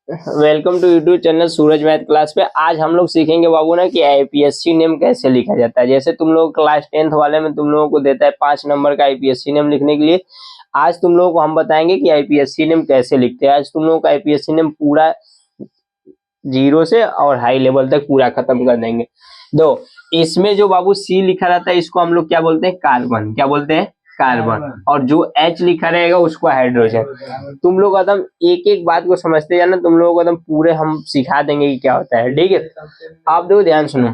Welcome to YouTube channel Suraj math class पे। आज हम लोग सीखेंगे बाबू ना कि आईपीएससी नेम कैसे लिखा जाता है। जैसे तुम लोग क्लास 10th वाले में तुम लोगों को देता है 5 नंबर का आईपीएससी नेम लिखने के लिए। आज तुम लोगों को हम बताएंगे कि आईपीएससी नेम कैसे लिखते हैं। आज तुम लोगों का आईपीएससी नेम पूरा जीरो से और हाई लेवल तक पूरा खत्म कर देंगे। दो, इसमें जो बाबू सी लिखा रहता है इसको हम लोग क्या बोलते हैं? कार्बन। क्या बोलते हैं? कार्बन। और जो एच लिखा रहेगा उसको हाइड्रोजन। तुम लोग एकदम एक एक बात को समझते जाना, तुम लोगों को एकदम पूरे हम सिखा देंगे कि क्या होता है। ठीक है, आप देखो ध्यान सुनो।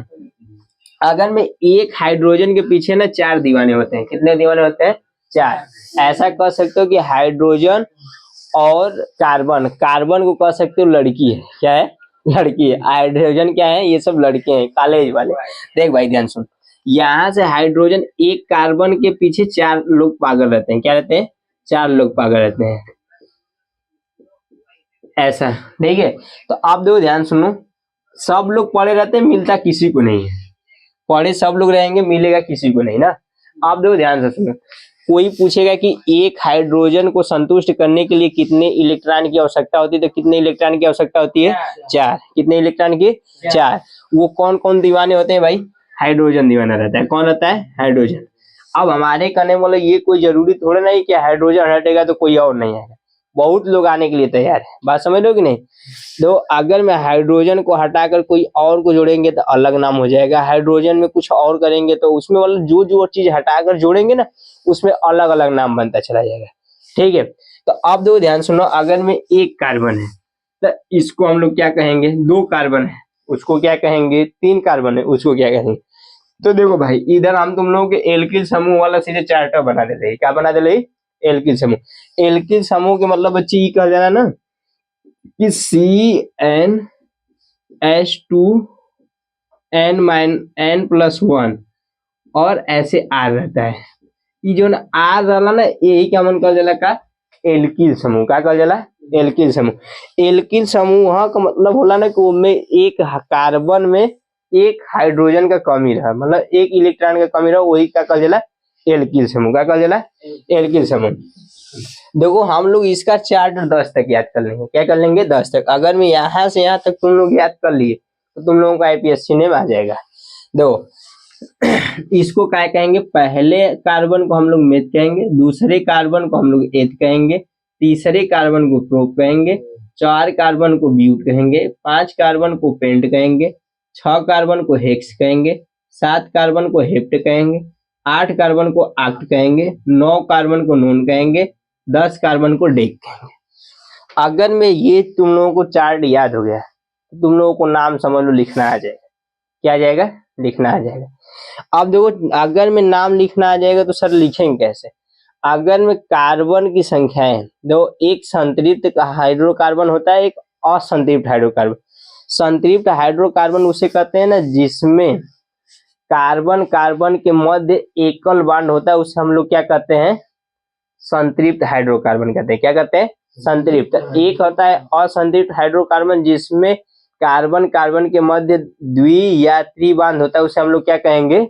अगर में एक हाइड्रोजन के पीछे ना 4 दीवाने होते हैं। कितने दीवाने होते हैं? 4। ऐसा कह सकते हो कि हाइड्रोजन और कार्बन, कार्बन को कह सकते हो लड़की है। क्या है? लड़की है। हाइड्रोजन क्या है? ये सब लड़के हैं कॉलेज वाले। देख भाई ध्यान सुन, यहाँ से हाइड्रोजन एक कार्बन के पीछे 4 लोग पागल रहते हैं। क्या रहते हैं? 4 लोग पागल रहते हैं। ऐसा, ठीक है। तो आप देखो ध्यान सुनो, सब लोग पड़े रहते हैं, मिलता किसी को नहीं है। पड़े सब लोग रहेंगे, मिलेगा किसी को नहीं ना। आप देखो ध्यान से सुनो, कोई पूछेगा कि एक हाइड्रोजन को संतुष्ट करने के लिए कितने इलेक्ट्रॉन की आवश्यकता होती है, तो कितने इलेक्ट्रॉन की आवश्यकता होती है? 4। कितने इलेक्ट्रॉन की? 4। वो कौन कौन दीवाने होते हैं भाई? हाइड्रोजन दीवाना रहता है। कौन रहता है? हाइड्रोजन। अब हमारे कहने वाले ये कोई जरूरी थोड़ा नहीं कि हाइड्रोजन हटेगा तो कोई और नहीं आएगा। बहुत लोग आने के लिए तैयार है। बात समझ लो कि नहीं? तो अगर मैं हाइड्रोजन को हटाकर कोई और को जोड़ेंगे तो अलग नाम हो जाएगा। हाइड्रोजन में कुछ और करेंगे तो उसमें मतलब जो जो चीज हटाकर जोड़ेंगे ना उसमें अलग अलग नाम बनता चला जाएगा। ठीक है, तो अब दो ध्यान सुनो, अगर में एक कार्बन है तो इसको हम लोग क्या कहेंगे? 2 कार्बन है उसको क्या कहेंगे? 3 कार्बन है उसको क्या कहेंगे? तो देखो भाई, इधर हम तुम लोगों के एल्किल समूह वाला सीधे चार्टर बना देते हैं। क्या बना दे? एल्किल समूह। एल्किल समूह के मतलब बच्चे ये कह जाना ना कि CnH2n-n+1 और ऐसे आर रहता है। ये जो ना आर रहला ना, यही क्या मन कर जाला का? एल्किल समूह। क्या कर जाला? एल्किल समूह। एल्किल समूह का मतलब होला ना कि उनमें एक कार्बन में एक हाइड्रोजन का कमी रहा, मतलब एक इलेक्ट्रॉन का कमी रहा, वही क्या कर जाला? एल्किल समूह। क्या कर जाला? एल्किल समूह। देखो हम लोग इसका चार्ट 10 तक याद कर लेंगे। क्या कर लेंगे? 10 तक। अगर मैं यहाँ से यहाँ तक तुम लोग याद कर लिए तो तुम लोगों का आईपीएससी नेम आ जाएगा। देखो इसको क्या कहेंगे? पहले कार्बन को हम लोग मेथ कहेंगे, दूसरे कार्बन को हम लोग एथ कहेंगे, तीसरे कार्बन को प्रोप कहेंगे, 4 कार्बन को ब्यूट कहेंगे, 5 कार्बन को पेंट कहेंगे, 6 कार्बन को हेक्स कहेंगे, 7 कार्बन को हेप्ट कहेंगे, 8 कार्बन को आक्ट कहेंगे, 9 कार्बन को नोन कहेंगे, 10 कार्बन को डेक कहेंगे। अगर मैं ये तुम लोगों को चार्ट याद हो गया तो तुम लोगों को नाम समझ लो लिखना आ जाएगा। क्या आ जाएगा? लिखना आ जाएगा। अब देखो, अगर में नाम लिखना आ जाएगा तो सर लिखेंगे कैसे? अगर में कार्बन की संख्या है, देखो एक संतृप्त हाइड्रोकार्बन होता है, एक असंतृप्त हाइड्रोकार्बन। संतृप्त हाइड्रोकार्बन उसे कहते हैं ना जिसमें कार्बन कार्बन के मध्य एकल बॉन्ड होता है, उसे हम लोग क्या कहते हैं? संतृप्त हाइड्रोकार्बन कहते हैं। क्या कहते हैं? संतृप्त। एक होता है असंतृप्त हाइड्रोकार्बन जिसमें कार्बन कार्बन के मध्य द्वि या त्रि बॉन्ड होता है, उसे हम लोग क्या कहेंगे?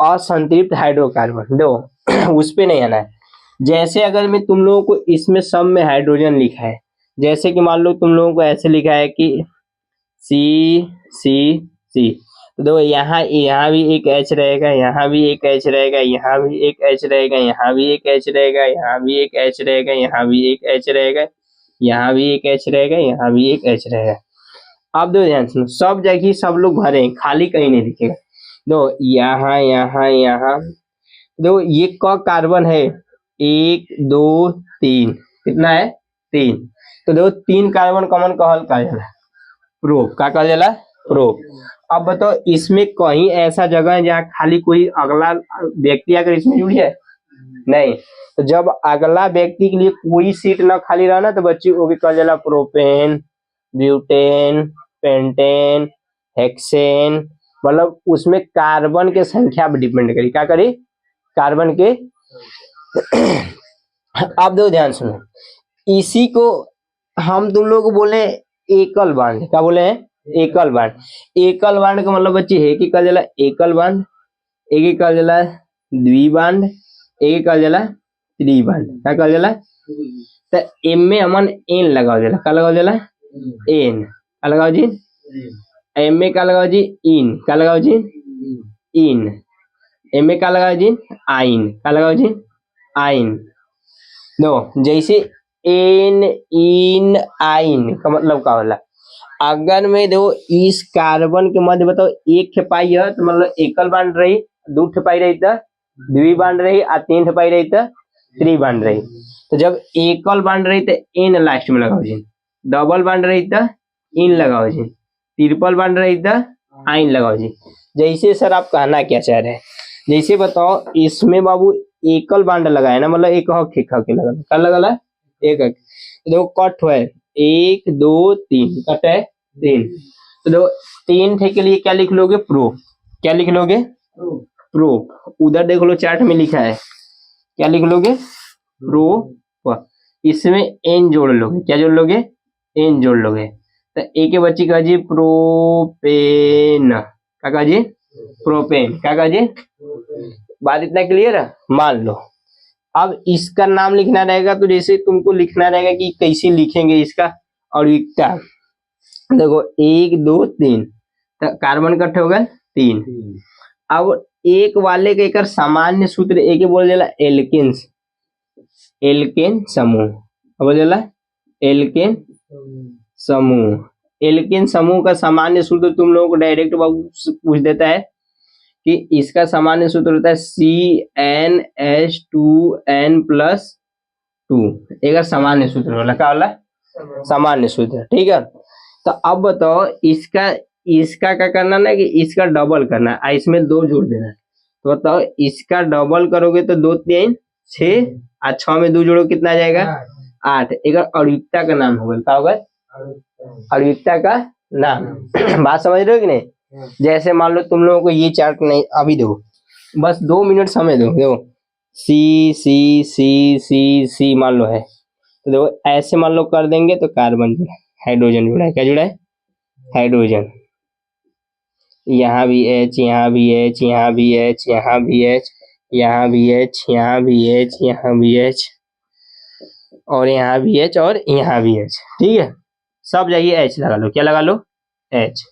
असंतृप्त हाइड्रोकार्बन। दो उस पे नहीं आना है। जैसे अगर मैं तुम लोगों को इसमें सब में हाइड्रोजन लिखा है, जैसे कि मान लो तुम लोगों को ऐसे लिखा है कि C तो देखो यहाँ यहाँ भी एक H रहेगा, यहाँ भी एक H रहेगा, यहाँ भी एक H रहेगा, यहाँ भी एक H रहेगा, यहाँ भी एक H रहेगा, यहाँ भी एक H रहेगा, यहाँ भी एक H रहेगा, यहाँ भी एक H रहेगा। अब दो ध्यान सुनो, सब जगह सब लोग भरे हैं, खाली कहीं नहीं दिखेगा। दो यहाँ यहाँ यहाँ, देखो ये क कार्बन है? 1 2 3। कितना है? 3। तो देखो 3 कार्बन कॉमन कहल का जाला प्रोप। का कहल जाला? प्रोप। अब बताओ इसमें कहीं ऐसा जगह है जहाँ खाली कोई अगला व्यक्ति अगर इसमें जुड़ जाए? नहीं। तो जब अगला व्यक्ति के लिए कोई सीट ना खाली रहना तो बच्ची वो भी कहल जाला प्रोपेन, ब्यूटेन, पेंटेन, हेक्सेन। मतलब उसमें कार्बन के संख्या पर डिपेंड करी। क्या करी? कार्बन के। अब दो ध्यान सुनो, इसी को हम तुम लोग को बोले एकल बांड। क्या बोले हैं? एकल बांड। एकल बांड का मतलब बच्चे है कि कल जला एकल बांड, एक ही कल जला द्विबांड, एक ही कल जला त्रिबांड। क्या कल जला? तो एम में हमन एन लगाओ जला। क्या लगाओ जला? एन क्या लगाओ जी, एम में क्या लगाओ जी, इन क्या लगाओ जी, इन, एम में क्या लगाओ जी, आइन क्या लगाओ जी, आइन। दो जैसे एन इन आइन का मतलब क्या होला, अगर मैं देखो इस कार्बन के मध्य बताओ एक ठेपाई है तो मतलब एकल बांड रही, दो ठेपाई रही तो द्वि बांड रही, और तीन ठेपाई रही तो त्रि बांड रही। तो जब एकल बांड रही तो एन लास्ट में लगाओ जी, डबल बांड रही तो इन लगाओ जी, ट्रिपल बांड रही तो आइन लगाओ जी। जैसे सर आप कहना क्या चाह रहे हैं, जैसे बताओ इसमें बाबू एकल बांड लगा है ना, मतलब एक हक एक हक लगा, क्या लगा, एक हक। देखो कट है, एक दो तीन, कट है तीन। तो देखो तीन थे के लिए क्या लिख लोगे, प्रो, क्या लिख लोगे, प्रो। उधर देख लो चार्ट में लिखा है, क्या लिख लोगे, प्रो। इसमें एन जोड़ लोगे, क्या जोड़ लोगे, एन जोड़ लोगे। तो एक के बच्ची कहा जी प्रोपेन, क्या कहा जी, प्रोपेन, क्या कहा जी। बात इतना क्लियर है, मान लो अब इसका नाम लिखना रहेगा, तो जैसे तुमको लिखना रहेगा कि कैसे लिखेंगे इसका औरिकता। देखो एक दो तीन, तो कार्बन इकट्ठे हो गए तीन। अब एक वाले के एक सामान्य सूत्र एक बोल देला एल्केन्स, एल्केन समूह, बोल देला एल्केन समूह। एल्केन समूह का सामान्य सूत्र तुम लोगों को डायरेक्ट पूछ देता है कि इसका सामान्य सूत्र होता है CnH2n+2, एक सामान्य सूत्र होला, क्या होला, सामान्य सूत्र, ठीक है। तो अब बताओ इसका इसका क्या करना ना कि इसका डबल करना है, इसमें दो जोड़ देना है। तो बताओ इसका डबल करोगे तो दो तीन छह, और छह में दो जोड़ो कितना आ जाएगा, आठ। एक अड़ुकता का नाम होगा, क्या होगा, अड़ुकता का नाम। बात समझ रहे हो कि नहीं। जैसे मान लो तुम लोगों को ये चार्ट नहीं अभी दो, बस 2 मिनट समय दो, देखो सी सी सी सी सी मान लो है, तो देखो ऐसे मान लो कर देंगे तो कार्बन जुड़ा है, हाइड्रोजन जुड़ा है, क्या जुड़ा है, हाइड्रोजन। यहाँ भी एच, यहाँ भी एच, यहाँ भी एच, यहाँ भी एच, यहाँ भी एच, यहाँ भी एच, यहाँ भी एच, और यहाँ भी एच, और यहाँ भी एच, ठीक है। सब जगह एच लगा लो, क्या लगा लो, एच।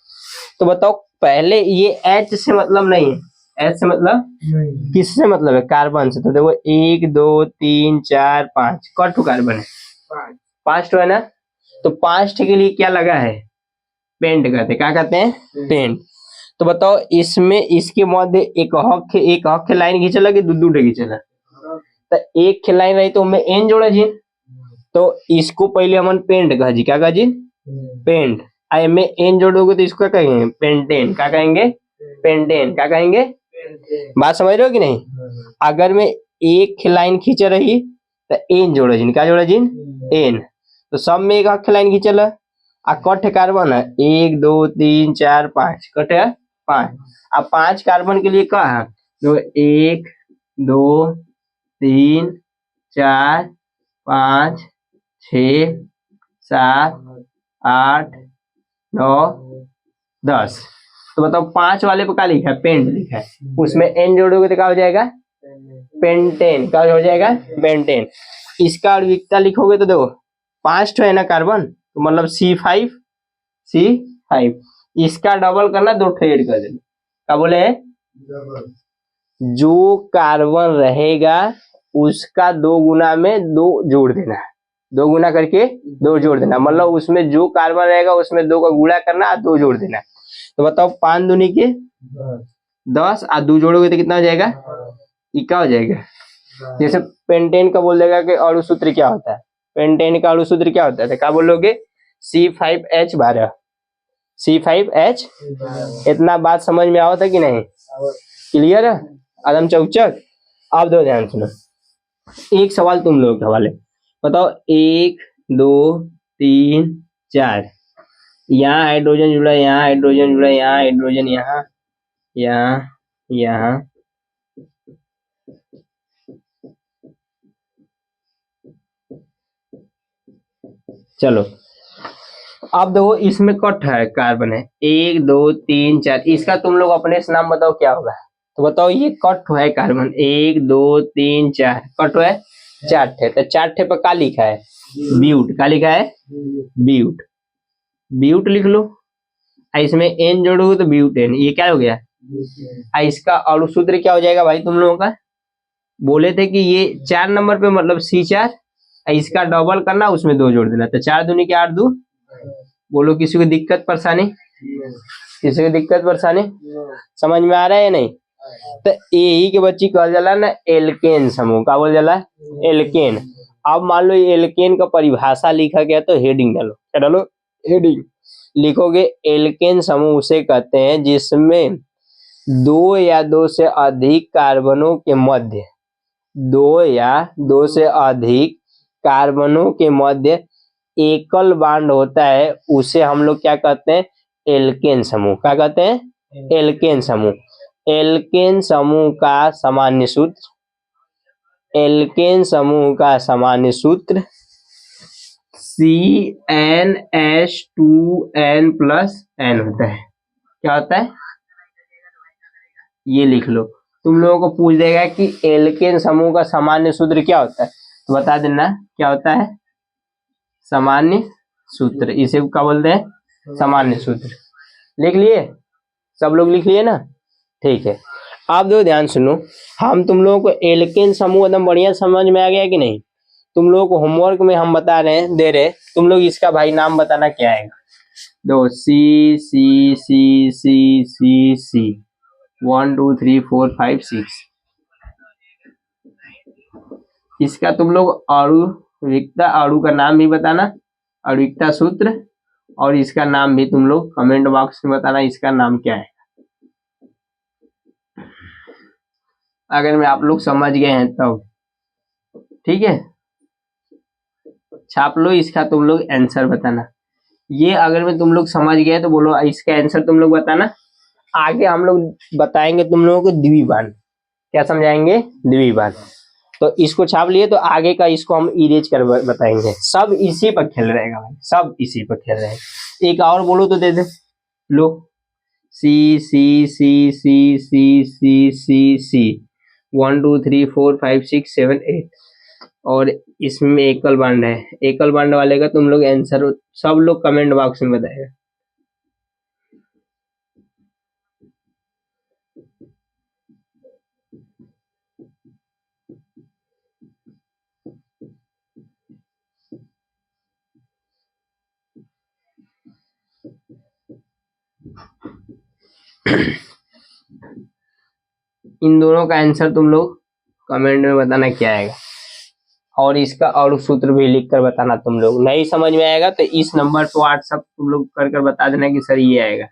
तो बताओ पहले ये एच से मतलब नहीं है, एच से मतलब किससे मतलब है, कार्बन से। तो देखो एक दो तीन चार पांच, कौन कार्बन है, पांच तो है ना। तो पांच के लिए क्या लगा है, पेंट कहते हैं, क्या कहते हैं, पेंट। तो बताओ इसमें इसके मध्य एक हक लाइन खींचला कि दू खींचला, तो एक लाइन रही तो उनमें एन जोड़ा जी, तो इसको पहले हम पेंट कहा जी, क्या कहा जी, पेंट। आई में एन जोड़ोगे तो इसको क्या कहेंगे, पेंटेन, क्या कहेंगे, पेंटेन, क्या कहेंगे। बात समझ रहे हो कि नहीं। अगर मैं एक लाइन खींच रही तो एन जोड़ा जी, क्या जोड़ा जी, एन। तो सब में एक हक लाइन खींचल, आ कट कार्बन है एक दो तीन चार पांच, कट है पांच। अब पांच कार्बन के लिए क्या है, तो एक दो तीन चार पांच छ सात आठ नौ 10। तो बताओ पांच वाले पे क्या लिखा है, पेंट लिखा है, उसमें एन जोड़ोगे तो क्या हो जाएगा, पेंटेन, क्या हो जाएगा, पेंटेन। इसका अणुविकता लिखोगे तो देखो पांच तो है ना कार्बन, तो मतलब C5, इसका डबल करना, दो ऐड कर देना, क्या बोले हैं, जो कार्बन रहेगा उसका दो गुना में दो जोड़ देना, दो गुना करके दो जोड़ देना, मतलब उसमें जो कार्बन रहेगा उसमें दो का गुणा करना और दो जोड़ देना। तो बताओ पांच दूनी के 10, और दो जोड़ोगे तो कितना हो जाएगा, ये क्या हो जाएगा। जैसे पेंटेन का बोल देगा कि अणु सूत्र क्या होता है, पेंटेन का अणु सूत्र क्या होता है, तो क्या बोलोगे C5H12, C5H। इतना बात समझ में आवता कि नहीं, क्लियर है, आदम चौचक। आप दो ध्यान सुनो, एक सवाल तुम लोग के हवाले, बताओ एक दो तीन चार, यहाँ हाइड्रोजन जुड़ा, यहाँ हाइड्रोजन जुड़ा, यहाँ हाइड्रोजन, यहाँ यहाँ यहाँ, चलो अब देखो इसमें कट है, कार्बन है एक दो तीन चार, इसका तुम लोग अपने से नाम बताओ क्या होगा। तो बताओ ये कट है कार्बन, एक दो तीन चार, कट है चार ठे, तो चार ठे पर क्या लिखा है, ब्यूट, क्या लिखा है, ब्यूट। ब्यूट लिख लो, इसमें एन जोड़ोगे तो ब्यूटेन, ये क्या हो गया, इसका और सूत्र क्या हो जाएगा भाई तुम लोगों का, बोले थे कि ये 4 नंबर पे मतलब C4, इसका डबल करना, उसमें 2 जोड़ देना, तो 4 दूनी के 8 2। बोलो किसी को दिक्कत परेशानी, किसी को दिक्कत परेशानी, समझ में आ रहा है या नहीं। तो यही के बच्ची कहल जाला ना एल्केन समूह, का बोल जाला एल्केन। अब मान लो ये एल्केन का परिभाषा लिखा गया तो हेडिंग डालो, क्या डालो, हेडिंग लिखोगे। एल्केन समूह उसे कहते हैं जिसमें 2 या 2 से अधिक कार्बनों के मध्य, 2 या 2 से अधिक कार्बनों के मध्य एकल बांड होता है, उसे हम लोग क्या कहते हैं, एल्केन समूह। क्या कहते हैं, एल्केन समूह। एल्केन समूह का सामान्य सूत्र, एल्केन समूह का सामान्य सूत्र CnH2n+n होता है। क्या होता है, ये लिख लो। तुम लोगों को पूछ देगा कि एल्केन समूह का सामान्य सूत्र क्या होता है, तो बता देना क्या होता है, सामान्य सूत्र। इसे क्या बोलते हैं, सामान्य सूत्र। लिख लिए, सब लोग लिख लिए ना, ठीक है। आप दो ध्यान सुनो, हम तुम लोगों को एल्केन समूह एकदम बढ़िया समझ में आ गया कि नहीं। तुम लोगों को होमवर्क में हम बता रहे हैं, दे रहे, तुम लोग इसका भाई नाम बताना क्या आएगा। दो C 1 2 3 4 5 6, इसका तुम लोग आण्विकता, अणु का नाम भी बताना, आण्विकता सूत्र, और इसका नाम भी तुम लोग कमेंट बॉक्स में बताना इसका नाम क्या है। अगर मैं आप लोग समझ गए हैं तब, ठीक है, छाप लो, इसका तुम लोग आंसर बताना। ये अगर मैं तुम लोग समझ गए तो बोलो इसका आंसर तुम लोग बताना। आगे हम लोग बताएंगे तुम लोगों को द्विबाद, क्या समझाएंगे, द्विबाद। तो इसको छाप लिए, तो आगे का इसको हम इरेज कर बताएंगे। सब इसी पर खेल रहेगा भाई, सब इसी पर खेल रहेगा। एक और बोलो तो दे दे, लो C 1 2 3 4 5 6 7 8, और इसमें एकल बांड है। एकल बांड वाले का तुम लोग आंसर सब लोग कमेंट बॉक्स में बताएगा। इन दोनों का आंसर तुम लोग कमेंट में बताना क्या आएगा, और इसका और सूत्र भी लिख कर बताना। तुम लोग नहीं समझ में आएगा तो इस नंबर पर व्हाट्सएप तुम लोग कर बता देना कि सर ये आएगा,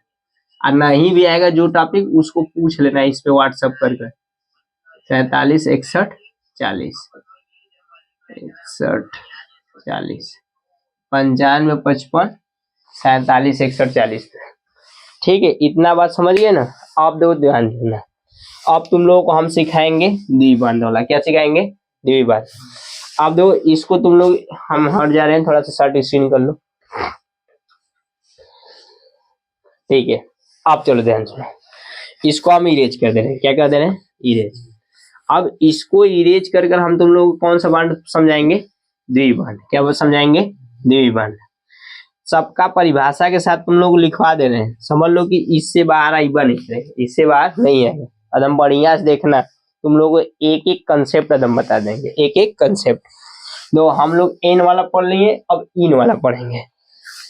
और नहीं भी आएगा जो टॉपिक उसको पूछ लेना इस पे व्हाट्सएप कर 47 61 40 61 40 95 55 47 61 40। ठीक है, इतना बात समझ गए ना। आप दो ध्यान देना, अब तुम लोगों को हम सिखाएंगे द्विबाद वाला। क्या सिखाएंगे, द्विबाद। आप दो इसको तुम लोग, हम हट जा रहे हैं, थोड़ा सा शर्ट स्क्रीन कर लो, ठीक है। आप चलो ध्यान सुनो, इसको हम इरेज कर दे रहे हैं। क्या कर दे रहे हैं, इरेज। अब इसको इरेज कर हम तुम लोग कौन सा बांड समझाएंगे, द्विबाद। क्या समझाएंगे, द्विबाद। सबका परिभाषा के साथ तुम लोग लिखवा दे रहे हैं, समझ लो कि इससे बाहर आएगा नहीं, इससे बाहर नहीं आएगा। एकदम बढ़िया से देखना, तुम लोग को एक एक कंसेप्ट एकदम बता देंगे, एक एक कंसेप्ट। तो हम लोग एन वाला पढ़ लिए, अब इन वाला पढ़ेंगे।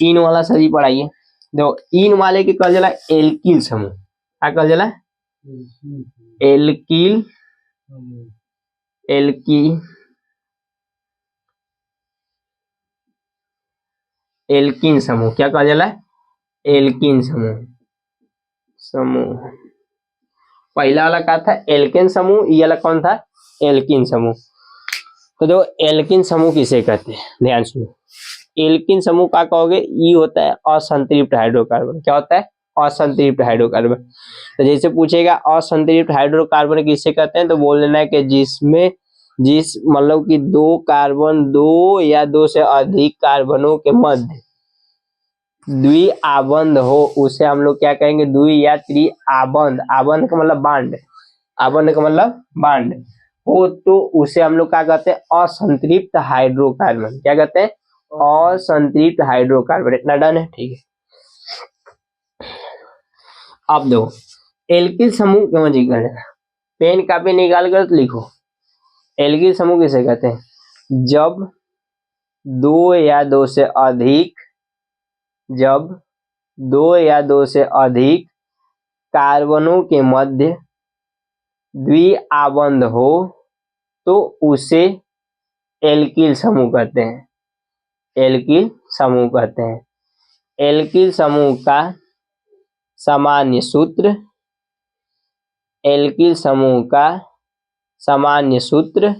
इन वाला सही पढ़ाइए। देखो इन वाले के कहल जाला एल्किल समूह। क्या कहल जाला, एल्किल, एल्किन समूह। क्या कहल जाला, एल्किन समूह। पहला वाला क्या था, एल्केन समूह। ये वाला कौन था, एल्किन समूह। तो देखो एल्किन समूह किसे कहते हैं, ध्यान सुनो। एल्किन समूह का कहोगे, ये होता है असंतृप्त हाइड्रोकार्बन। क्या होता है, असंतृप्त हाइड्रोकार्बन। तो जैसे पूछेगा असंतृप्त हाइड्रोकार्बन किसे कहते हैं, तो बोल देना है कि जिसमें मतलब कि 2 कार्बन, 2 या 2 से अधिक कार्बनों के मध्य द्वि आबंध हो, उसे हम लोग क्या कहेंगे, द्वि या त्रि आबंध। आबंध का मतलब बांड, आबंध का मतलब बांड हो, तो उसे हम लोग क्या कहते हैं, असंतृप्त हाइड्रोकार्बन। क्या कहते हैं, असंतृप्त हाइड्रोकार्बन। इतना डन है, ठीक है। अब दो एल्किल समूह क्यों जी कर पेन कापी निकाल कर तो लिखो। एल्किल समूह किसे कहते हैं? जब दो या दो से अधिक कार्बनों के मध्य द्विआबंध हो तो उसे एल्किल समूह कहते हैं। एल्किल समूह कहते हैं। एल्किल समूह का सामान्य सूत्र, एल्किल समूह का सामान्य सूत्र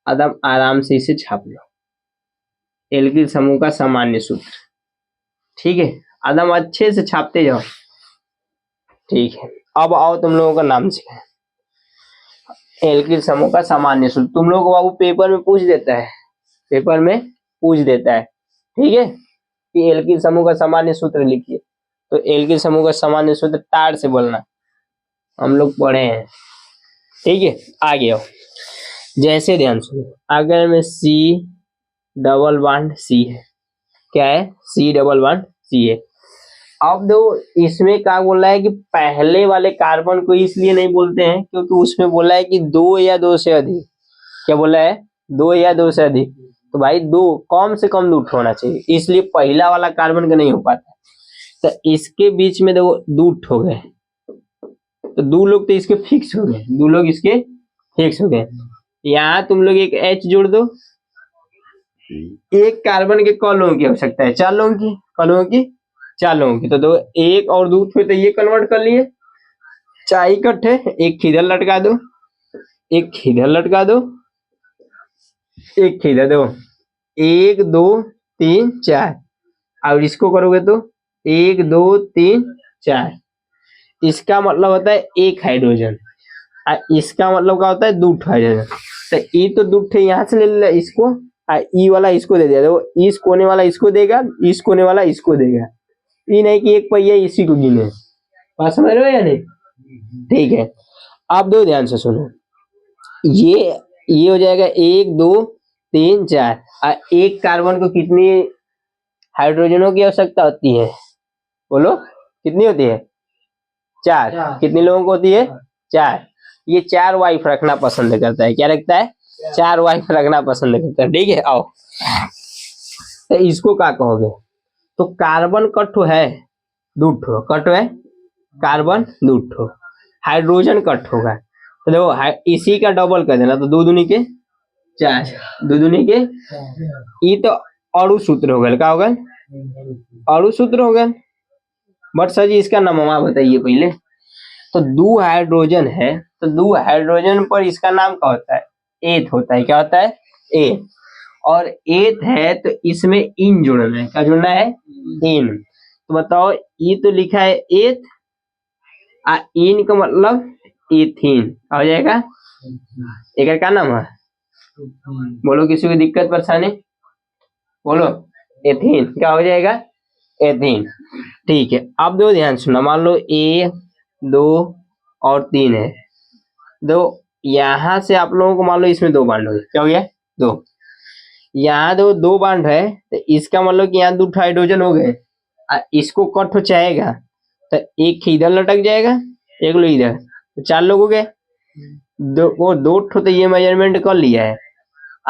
एकदम आराम से इसे छाप लो। एल्किल समूह का सामान्य सूत्र, ठीक है, एकदम अच्छे से छापते जाओ। ठीक है, अब आओ तुम लोगों का नाम सीखें। एल्किल समूह का सामान्य सूत्र तुम लोगों को बाबू पेपर में पूछ देता है, ठीक है, कि एल्किल समूह का सामान्य सूत्र लिखिए। तो एल्किल समूह का सामान्य सूत्र तार से बोलना, हम लोग पढ़े हैं, ठीक है। आगे आओ, जैसे ध्यान सुनो, अगर में C⋯C है, क्या है? C⋯C है। अब दो इसमें क्या बोला है कि पहले वाले कार्बन को इसलिए नहीं बोलते हैं क्योंकि उसमें बोला है कि दो या दो से अधिक, क्या बोला है? दो या दो से अधिक, तो भाई दो कम से कम दूठ होना चाहिए, इसलिए पहला वाला कार्बन का नहीं हो पाता। तो इसके बीच में देखो दूठ हो गए, तो दो लोग तो इसके फिक्स हो गए, यहाँ तुम लोग एक H जोड़ दो, एक कार्बन के क लोगों की आवश्यकता है, 4 लोगों की, तो दो एक और दो फिर तो ये कन्वर्ट कर लिए, 4 इकट्ठे, एक खिदर लटका दो, एक खिदर दो, 1 2 3 4, और इसको करोगे तो 1 2 3 4, इसका मतलब होता है एक हाइड्रोजन, इसका मतलब क्या होता है? दूठ हाइड्रोजन। तो ई तो दूठ यहाँ से ले लिया इसको, ई वाला इसको दे दिया, देखो इस कोने वाला इसको देगा, इस कोने वाला इसको देगा, ई नहीं कि एक पहिया इसी को गिने। बात समझ रहे हो या नहीं? ठीक है, आप दो ध्यान से सुनो, ये हो जाएगा 1 2 3 4, एक कार्बन को कितनी हाइड्रोजनों की आवश्यकता होती है? बोलो कितनी होती है? 4। कितने लोगों को होती है? 4। ये 4 वाइफ रखना पसंद करता है, क्या रखता है? 4 वाइफ रखना पसंद करता है, ठीक है। आओ, तो इसको क्या कहोगे? तो कार्बन कट्ठो है, दूठो कट्ठो है, कार्बन दूठो, हाइड्रोजन कट होगा, तो देखो इसी का डबल कर देना, तो 2 दूनी के 4, 2 दूनी के, ये तो अणु सूत्र हो गया, क्या होगा? अणु सूत्र हो गया। बट सर जी इसका नाम बताइए पहले। तो 2 हाइड्रोजन है, तो 2 हाइड्रोजन पर इसका नाम क्या होता है? एथ होता है, क्या होता है? एथ। और एथ है तो इसमें इन जोड़ना है, क्या जोड़ना है? इन। तो बताओ, ये तो लिखा है एथ, इन का मतलब इथीन हो जाएगा, एक क्या नाम है? बोलो, किसी को दिक्कत परेशानी? बोलो, एथीन, क्या हो जाएगा? एथीन। ठीक है, अब दो ध्यान सुना, मान लो 1 2 और 3 है, दो यहाँ से आप लोगों को मान लो इसमें 2 बांड हो गए, क्या हो गया? 2। यहाँ दो बांड है, तो इसका मतलब कि यहाँ 2 हाइड्रोजन हो गए, इसको कट हो चाहेगा तो एक इधर लटक जाएगा, एक लोग इधर, तो 4 लोग हो गए। दो ठो तो ये मेजरमेंट कर लिया है,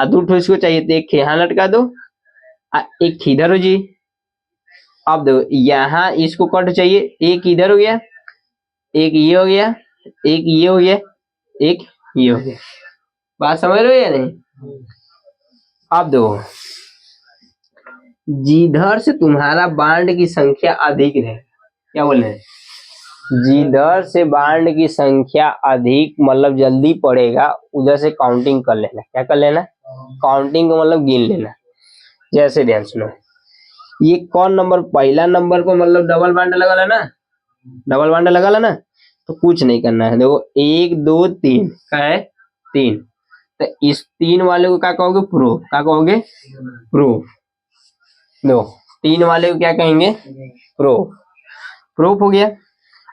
2 ठो इसको चाहिए, तो एक यहाँ लटका दो, एक इधर हो जी। अब देखो यहाँ इसको कट चाहिए, एक इधर हो गया, एक ये हो गया, एक ये हो गया, एक ये हो गया। बात समझ रहे हो या नहीं? अब देखो, जिधर से तुम्हारा बांड की संख्या अधिक रहे, क्या बोल रहे हैं? जिधर से बांड की संख्या अधिक मतलब जल्दी पड़ेगा, उधर से काउंटिंग कर लेना। क्या कर लेना? काउंटिंग का मतलब गिन लेना। जैसे ध्यान सुनो, ये कौन नंबर? पहला नंबर को मतलब डबल बांड लगा लेना, डबल बांड लगा लेना, तो कुछ नहीं करना है। देखो 1 2 3 क्या है? 3, तो इस 3 वाले को क्या कहोगे? प्रूफ। क्या कहोगे? प्रूफ। दो 3 वाले को क्या कहेंगे? प्रूफ। प्रूफ हो गया।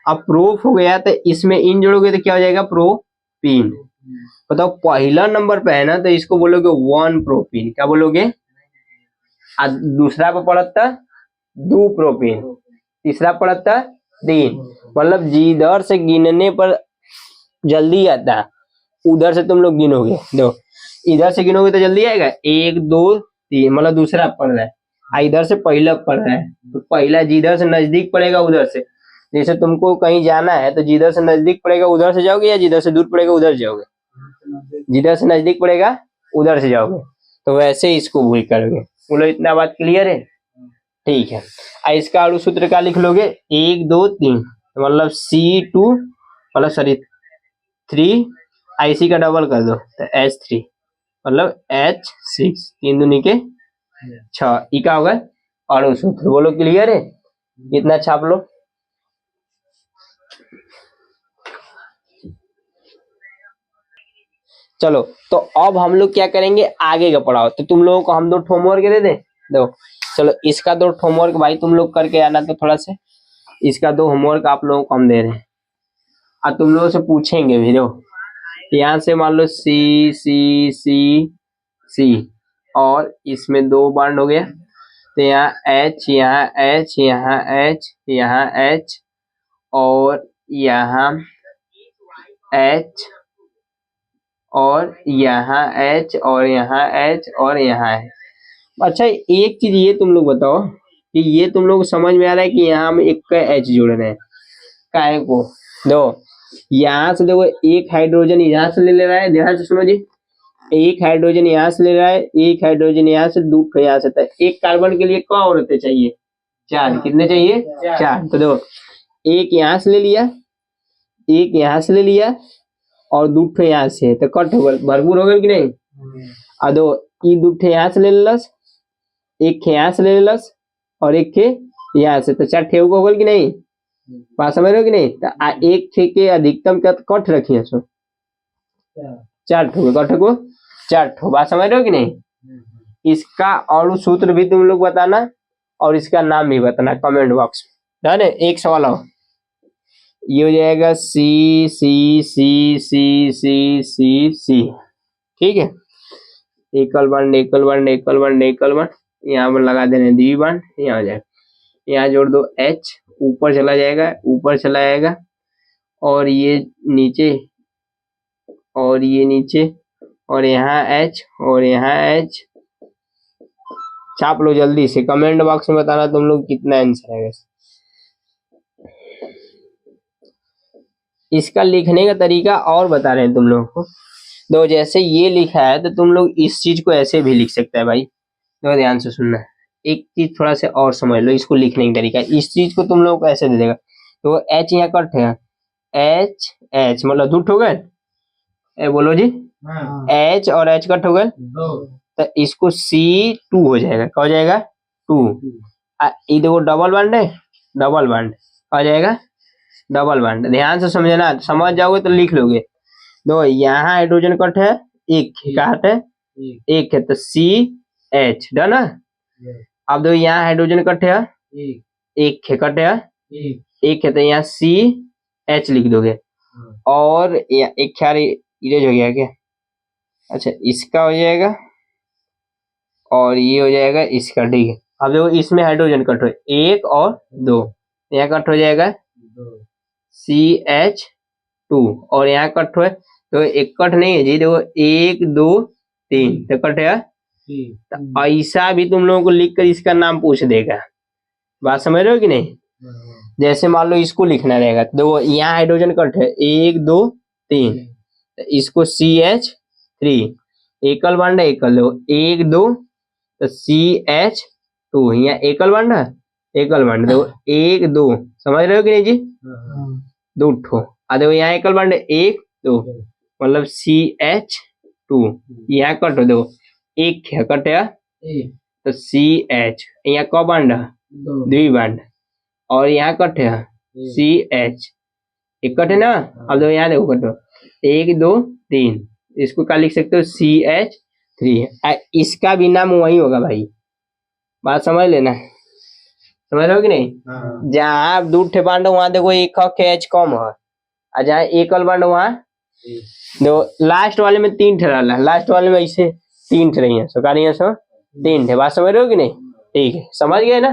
अब प्रूफ हो गया तो इसमें इन जोड़ोगे तो क्या हो जाएगा? प्रोपीन। बताओ, पहला नंबर पे है ना, तो इसको बोलोगे 1 प्रोपीन। क्या बोलोगे? दूसरा पे पड़ता 2 प्रोपीन, तीसरा पड़ता 3, मतलब जिधर से गिनने पर जल्दी आता है उधर से तुम लोग गिनोगे। दो इधर से गिनोगे तो जल्दी आएगा 1 2 3, मतलब दूसरा पड़ रहा है, इधर से पहला पड़ रहा है तो पहला जिधर से नजदीक पड़ेगा उधर से, जैसे तुमको कहीं जाना है तो जिधर से नजदीक पड़ेगा उधर से जाओगे या जिधर से दूर पड़ेगा उधर जाओगे? जिधर से नजदीक पड़ेगा उधर से जाओगे, तो वैसे इसको वही करोगे। बोलो इतना बात क्लियर है? ठीक है। इसका अणु सूत्र क्या लिख लोगे? 1 2 3, मतलब C2, मतलब सॉरी 3, IC का डबल कर दो तो H3, मतलब H6, 3 दूनी के 6, ई का होगा अणु सूत्र। बोलो क्लियर है? इतना छाप लो। चलो तो अब हम लोग क्या करेंगे, आगे का पढ़ाओ। तो तुम लोगों को हम 2 होमवर्क दे दें? दो। चलो इसका 2 होमवर्क भाई तुम लोग करके आना, तो थोड़ा से इसका 2 होमवर्क आप लोगों को हम दे रहे हैं और तुम लोगों से पूछेंगे भी। दो यहाँ से मान लो C C C C और इसमें 2 बॉन्ड हो गया, तो यहाँ H, यहाँ H, यहाँ H, यहाँ H और यहाँ H और यहाँ H और यहाँ H और यहाँ H। अच्छा एक चीज ये तुम लोग बताओ कि ये तुम लोग को समझ में आ रहा है कि यहाँ हम एक का H जोड़ रहे हैं काहे को? दो यहाँ से देखो एक हाइड्रोजन यहाँ से ले रहा है, ध्यान से सुनो जी, एक हाइड्रोजन यहाँ से ले रहा है, एक हाइड्रोजन यहाँ से, 2 यहाँ से, तो एक कार्बन के लिए क्या औरतें चाहिए? 4। कितने चाहिए? 4। तो देखो एक यहाँ से ले लिया, एक यहाँ से ले लिया और 2 यहाँ से, तो कट हो गए, भरपूर हो गए कि नहीं? और दो ई 2 यहाँ से ले लेलस, एक यहाँ से ले लेलस और एक के यहाँ से, तो 4 ठे हो गए कि नहीं? बात समझ रहे हो कि नहीं? तो एक ठे के अधिकतम क्या कट रखिए सो 4 ठो, कट को 4 ठो। बात समझ रहे हो कि नहीं? इसका अणु सूत्र भी तुम लोग बताना और इसका नाम भी बताना कमेंट बॉक्स में। डन है? एक सवाल और ये हो जाएगा C C C C C C C, ठीक है। एकल बॉन्ड एकल बॉन्ड एकल बॉन्ड एकल बॉन्ड, यहाँ पर लगा देना द्वि बॉन्ड, यहाँ हो जाएगा, यहाँ जोड़ दो H, ऊपर चला जाएगा, ऊपर चला जाएगा और ये नीचे और ये नीचे और यहाँ H और यहाँ H। छाप लो जल्दी से, कमेंट बॉक्स में बताना तुम लोग कितना आंसर है। इसका लिखने का तरीका और बता रहे हैं तुम लोगों को। तो जैसे ये लिखा है तो तुम लोग इस चीज को ऐसे भी लिख सकते हैं भाई। तो ध्यान से सुनना, एक चीज थोड़ा से और समझ लो इसको लिखने का तरीका। इस चीज को तुम लोगों को ऐसे दे देगा, तो H यहाँ कट है, H H मतलब 2 हो गए, बोलो जी H और H कट हो गए, तो इसको C2 हो जाएगा। क्या हो जाएगा? 2। ये देखो डबल बॉन्ड है, डबल बॉन्ड आ जाएगा, डबल बॉन्ड। ध्यान से समझना, समझ जाओगे तो लिख लोगे। दो यहाँ हाइड्रोजन कट है, एक कट है, एक है, तो CH डन है। अब दो यहाँ हाइड्रोजन कट है, एक है कट है, एक है, तो यहाँ CH लिख दोगे और एक ख्याल इरेज हो गया क्या? अच्छा इसका हो जाएगा और ये हो जाएगा इसका, ठीक है। अब देखो इसमें हाइड्रोजन कट हो, 1 और 2, यहाँ कट हो जाएगा CH2 और यहाँ कट हो, तो एक कट नहीं है जी, देखो 1 2 3 तो कट है। तो ऐसा भी तुम लोगों को लिख कर इसका नाम पूछ देगा। बात समझ रहे हो कि नहीं? जैसे मान लो इसको लिखना रहेगा, देखो यहाँ हाइड्रोजन कट है 1 2 3, तो इसको CH3, एकल बॉन्ड है, एकल, देखो 1 2 तो CH2, यहाँ एकल बॉन्ड है, एकल बॉन्ड, देखो 1 2, समझ रहे हो कि नहीं जी? 2 ठो। देखो यहाँ एकल बॉन्ड 1 2, मतलब CH2, यहाँ कट हो, देखो एक है कट है, तो CH, यहाँ क बॉन्ड है, द्वि बॉन्ड, और यहाँ कट है CH, एक कट है ना। अब देखो यहाँ देखो कट हो, 1 2 3, इसको क्या लिख सकते हो? CH3। इसका भी नाम वही होगा भाई, बात समझ लेना, समझ रहे हो कि नहीं? जहाँ 2 ठे बॉन्ड वहां देखो एक H कम है, और जहाँ एकल बॉन्ड वहां देखो लास्ट वाले में 3 ठे रहा, लास्ट वाले में ऐसे 3 ठे रही है, सो 3 ठे। बात समझ रहे हो कि नहीं? ठीक है, समझ गए ना?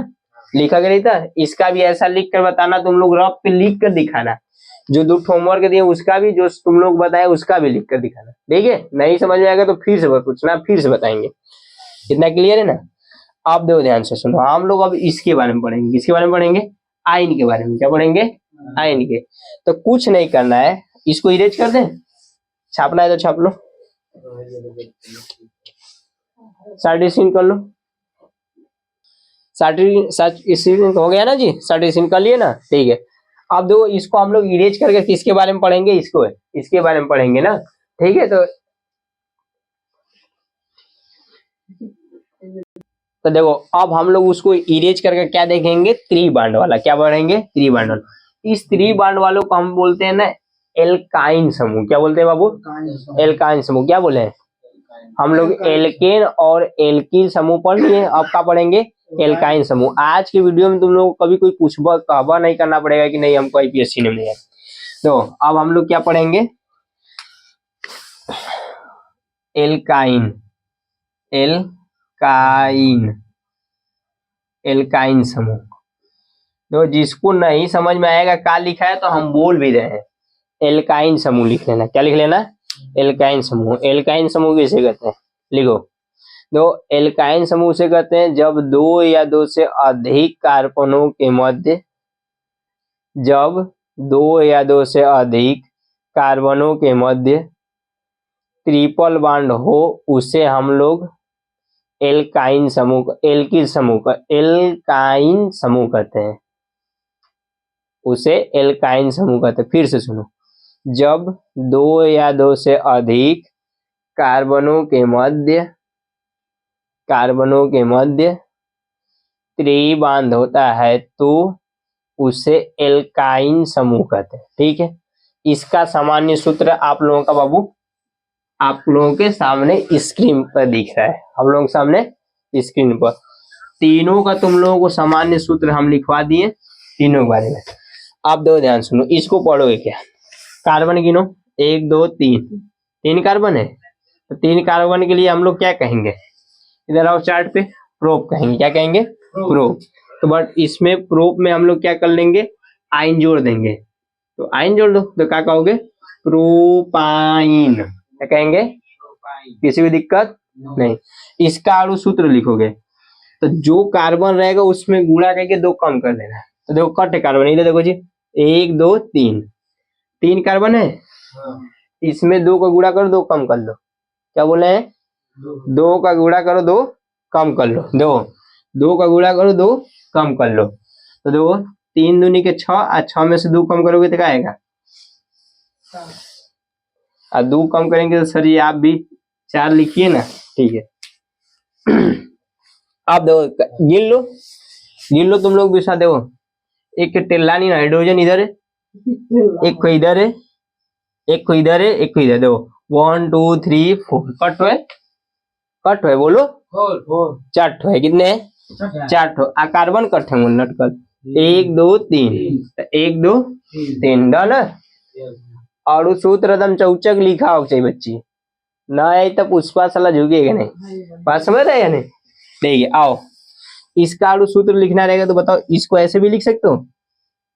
लिखा गया नहीं था, इसका भी ऐसा लिख कर बताना, तुम लोग रफ पे लिख कर दिखाना, जो 2 होमवर्क दिए उसका भी, जो तुम लोग बताए उसका भी लिख कर दिखाना, ठीक है। नहीं समझ में आएगा तो फिर से पूछना, फिर से बताएंगे। इतना क्लियर है ना। आप देखो ध्यान से सुनो, हम लोग अब इसके बारे में पढ़ेंगे, किसके बारे में पढ़ेंगे, आयन के बारे में। क्या पढ़ेंगे, आयन के। तो कुछ नहीं करना है, इसको इरेज कर दें, छापना है तो छाप लो, सर्टिफिकेशन कर लो, सर्टिफिकेशन हो गया ना जी, सर्टिफिकेशन कर लिए ना, ठीक है। अब देखो इसको हम लोग इरेज करके किसके बारे में पढ़ेंगे, इसको, इसके बारे में पढ़ेंगे ना, ठीक है। तो देखो अब हम लोग उसको इरेज करके क्या देखेंगे, त्रिबांड वाला। क्या पढ़ेंगे, त्रिबांड वाला। इस त्रिबांड वालों को हम बोलते हैं ना एल्काइन समूह। क्या बोलते हैं बाबू, एल्काइन समूह। क्या बोले हैं हम लोग, एल्केन और एल्किल समूह पढ़ लिए, अब क्या पढ़ेंगे, एल्काइन समूह। आज की वीडियो में तुम लोग को कभी कोई पूछबा कहबा नहीं करना पड़ेगा कि नहीं हमको आईपीएससी ने मिला। तो अब हम लोग क्या पढ़ेंगे, एल्काइन, एल्काइन, एल्काइन समूह। तो जिसको नहीं समझ में आएगा क्या लिखा है तो हम बोल भी रहे हैं, एल्काइन समूह लिख लेना। क्या लिख लेना, एल्काइन समूह। एल्काइन समूह किसे कहते हैं, लिखो। तो एल्काइन समूह से कहते हैं जब 2 या 2 से अधिक कार्बनों के मध्य, जब 2 या 2 से अधिक कार्बनों के मध्य ट्रिपल बॉन्ड हो, उसे हम लोग एल्काइन समूह, एल्किल समूह का एल्काइन समूह कहते हैं, उसे एल्काइन समूह कहते हैं। फिर से सुनो, जब 2 या 2 से अधिक कार्बनों के मध्य त्रिबांध होता है तो उसे एल्काइन समूह कहते हैं, ठीक है। इसका सामान्य सूत्र आप लोगों का बाबू, आप लोगों के सामने स्क्रीन पर दिख रहा है, हम लोगों के सामने स्क्रीन पर। तीनों का तुम लोगों को सामान्य सूत्र हम लिखवा दिए, तीनों के बारे में। आप दो ध्यान सुनो, इसको पढ़ोगे क्या, कार्बन गिनो, 1 2 3, 3 कार्बन है। तो 3 कार्बन के लिए हम लोग क्या कहेंगे, इधर आओ चार्ट पे, प्रोप कहेंगे। क्या कहेंगे, प्रोप। तो बट इसमें प्रोप में हम लोग क्या कर लेंगे, आयन जोड़ देंगे। तो आयन जोड़ दो, तो क्या कहोगे, प्रोपाइन। क्या कहेंगे, किसी भी दिक्कत नहीं। इसका अणु सूत्र लिखोगे, तो जो कार्बन रहेगा उसमें गुणा करके 2 कम कर देना। तो देखो कट कार्बन, इधर देखो जी, 1 2 3, 3 कार्बन है, इसमें 2 का गुणा करो, 2 कम कर लो। क्या बोले हैं, 2 का गुणा करो, 2 कम कर लो। दो 2 का गुणा करो, 2 कम कर लो। तो देखो 3 दूनी के 6, और 6 में से 2 कम करोगे तो क्या आएगा, और 2 कम करेंगे तो सर ये आप भी 4 लिखिए ना, ठीक है। आप देखो गिन लो तुम लोग भी साथ। देखो एक टेल्लानी हाइड्रोजन इधर है, एक को इधर है, एक को इधर है, एक को इधर। देखो 1 2 3 4, कट है बोलो, 4 है। कितने, 4। आ कार्बन कट है लटकल, 1 2 3, 1 2 3, डन। और सूत्र एकदम चौचक लिखा हो चाहिए बच्ची, ना आई तो पुष्पा साला झुकेगा नहीं। बात समझ रहे या नहीं, ठीक है। आओ इसका अणु सूत्र लिखना रहेगा, तो बताओ इसको ऐसे भी लिख सकते हो,